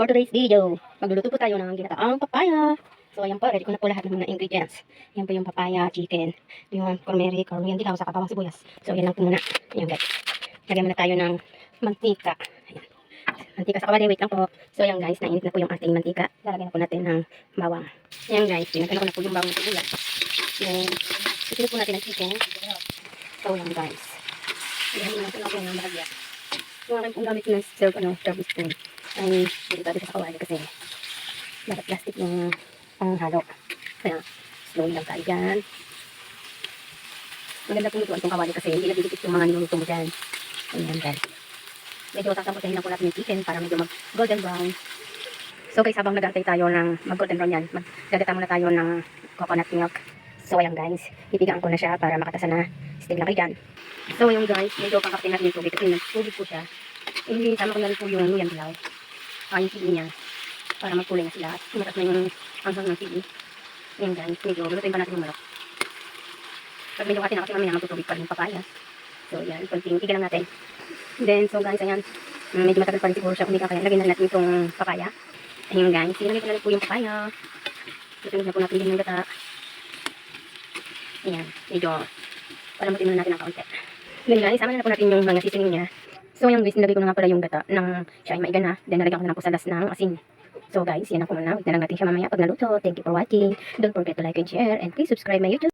For today's video, magluluto po tayo ng ginataang papaya. So ayan po, ready ko na po lahat ng mga ingredients. Ayan po yung papaya, chicken, yung turmeric, coriander, dilaw, saka bawang sibuyas. So ayan lang po muna. Ayan guys. Lagyan muna tayo ng mantika. Ayan. Mantika sa kawali, wait lang po. So ayan guys, nainit na po yung ating mantika. Lalagyan na po natin ng bawang. Ayan guys, pinagkan ko na po yung bawang sibuyas. Then, isunod po natin ang chicken. So ayan guys. Ayan natin ako ng bahagya. Yung aking pong gamit na service spoon ay delikado siya sa kawali kasi dapat plastic yung panghalo. Kaya slowly lang tayo dyan. Maganda po lutuan itong kawali kasi hindi nagdidikit yung mga niluluto mo dyan. Ayan guys. Medyo sasampotahin lang po natin yung chicken para medyo mag golden brown. So guys, habang nag-aantay tayo ng mag golden brown yan, magdagata muna tayo ng coconut milk. So ayan guys, ipigaan ko na siya para makatasan na steak na kayo dyan. So ayan guys, medyo pangkapitin natin yung tubig kasi nagtubig po siya. Hindi, sama ko na rin po yung luyan dilaw. Yung sili niya. Para magkulay na sila. At tumatas na yung hanghang ng sili. Ayan guys, medyo lulutuin pa natin yung manok. Pag medyo kasi na kasi mamaya magtutubig pa rin yung papaya. So ayan, konting tiga lang natin. Then, so guys, ayan. Medyo matagal pa rin siguro siya kung hindi kaya. Lagyan na natin itong papaya. Ayan guys, sinagay ko na rin po yung papaya. Lutuin na po natin yung gata. Ayan, medyo palamutin na natin ng kaunti. Then guys, sama na po natin yung mga seasoning niya. So ayan guys, nilagay ko na nga pala yung gata ng siya ay maiga na. Then nalagyan ko na lang po sa las ng asin. So guys, yan ako muna. Wait na lang natin siya mamaya pag naluto. Thank you for watching. Don't forget to like and share. And please subscribe my YouTube.